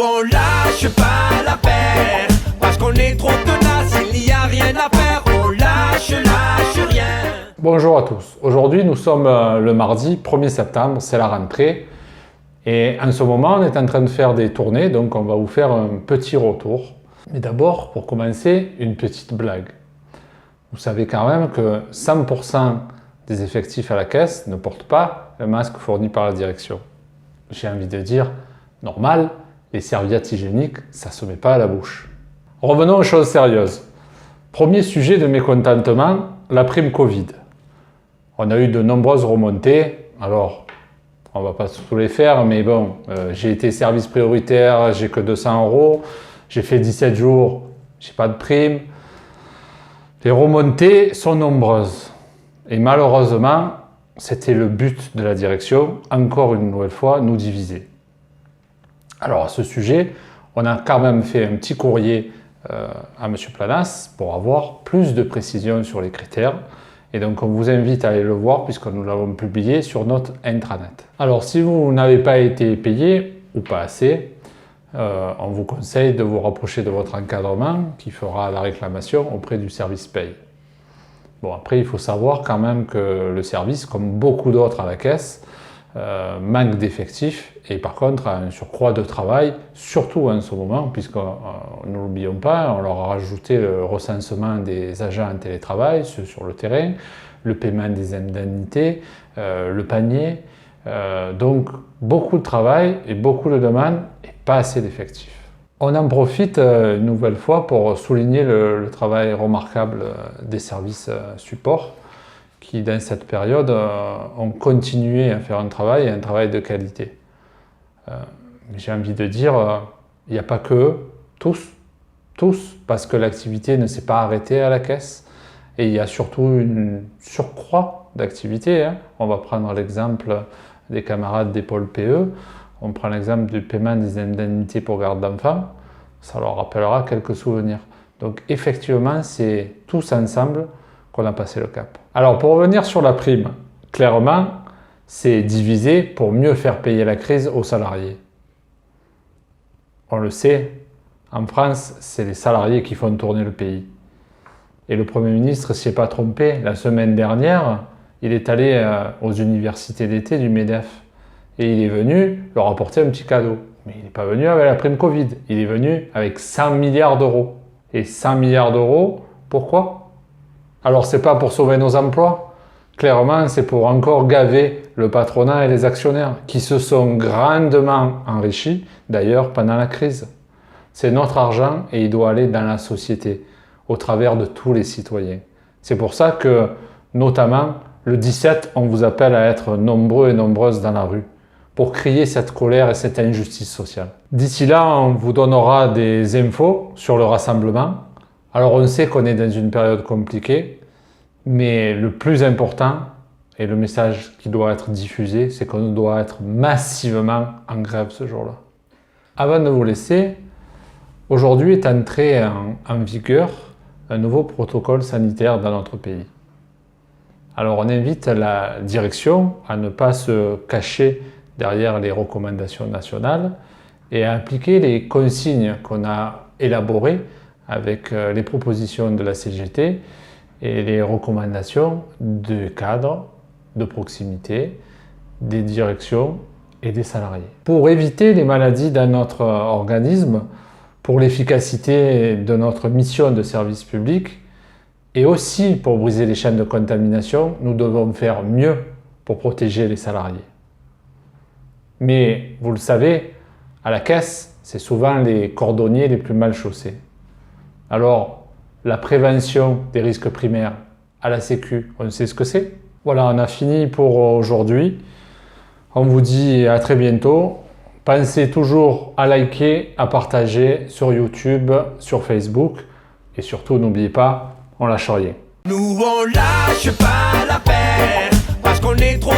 on lâche pas l'affaire, parce qu'on est trop tenace, il n'y a rien à faire, on lâche rien. Bonjour à tous, aujourd'hui nous sommes le mardi 1er septembre, c'est la rentrée. Et en ce moment on est en train de faire des tournées, donc on va vous faire un petit retour. Mais d'abord, pour commencer, une petite blague. Vous savez quand même que 100% des effectifs à la caisse ne portent pas le masque fourni par la direction. J'ai envie de dire, normal, les serviettes hygiéniques, ça ne se met pas à la bouche. Revenons aux choses sérieuses. Premier sujet de mécontentement, la prime Covid. On a eu de nombreuses remontées, alors on ne va pas tous les faire, mais bon, j'ai été service prioritaire, j'ai que 200 €, j'ai fait 17 jours, j'ai pas de prime. Les remontées sont nombreuses. Et malheureusement, c'était le but de la direction, encore une nouvelle fois, nous diviser. Alors à ce sujet, on a quand même fait un petit courrier à M. Planas pour avoir plus de précisions sur les critères. Et donc on vous invite à aller le voir puisque nous l'avons publié sur notre intranet. Alors si vous n'avez pas été payé ou pas assez, on vous conseille de vous rapprocher de votre encadrement qui fera la réclamation auprès du service paye. Bon, après il faut savoir quand même que le service, comme beaucoup d'autres à la caisse, manque d'effectifs et par contre a un surcroît de travail, surtout en ce moment, puisque ne l'oublions pas, on leur a rajouté le recensement des agents en télétravail, ceux sur le terrain, le paiement des indemnités, le panier, donc beaucoup de travail et beaucoup de demandes et pas assez d'effectifs. On en profite une nouvelle fois pour souligner le travail remarquable des services support qui, dans cette période, ont continué à faire un travail de qualité. J'ai envie de dire, il n'y a pas que eux, tous, parce que l'activité ne s'est pas arrêtée à la caisse et il y a surtout une surcroît d'activité. Hein. On va prendre l'exemple des camarades des pôles PE, on prend l'exemple du paiement des indemnités pour garde d'enfants, ça leur rappellera quelques souvenirs. Donc effectivement, c'est tous ensemble qu'on a passé le cap. Alors pour revenir sur la prime, clairement, c'est divisé pour mieux faire payer la crise aux salariés. On le sait, en France, c'est les salariés qui font tourner le pays. Et le Premier ministre ne s'y est pas trompé. La semaine dernière, il est allé aux universités d'été du MEDEF et il est venu leur apporter un petit cadeau. Mais il n'est pas venu avec la prime Covid, il est venu avec 100 milliards d'euros. Et 100 milliards d'euros, pourquoi? Alors c'est pas pour sauver nos emplois, clairement c'est pour encore gaver le patronat et les actionnaires qui se sont grandement enrichis d'ailleurs pendant la crise. C'est notre argent et il doit aller dans la société, au travers de tous les citoyens. C'est pour ça que, notamment, le 17, on vous appelle à être nombreux et nombreuses dans la rue, pour crier cette colère et cette injustice sociale. D'ici là, on vous donnera des infos sur le rassemblement. Alors on sait qu'on est dans une période compliquée, mais le plus important, et le message qui doit être diffusé, c'est qu'on doit être massivement en grève ce jour-là. Avant de vous laisser, aujourd'hui est entré en vigueur un nouveau protocole sanitaire dans notre pays. Alors on invite la direction à ne pas se cacher derrière les recommandations nationales et à appliquer les consignes qu'on a élaborées avec les propositions de la CGT et les recommandations de cadres, de proximité, des directions et des salariés. Pour éviter les maladies dans notre organisme, pour l'efficacité de notre mission de service public et aussi pour briser les chaînes de contamination, nous devons faire mieux pour protéger les salariés. Mais vous le savez, à la caisse, c'est souvent les cordonniers les plus mal chaussés. Alors, la prévention des risques primaires à la Sécu, on sait ce que c'est. Voilà, on a fini pour aujourd'hui. On vous dit à très bientôt. Pensez toujours à liker, à partager sur YouTube, sur Facebook. Et surtout, n'oubliez pas, on lâche rien. Nous on lâche pas l'affaire, parce qu'on est trop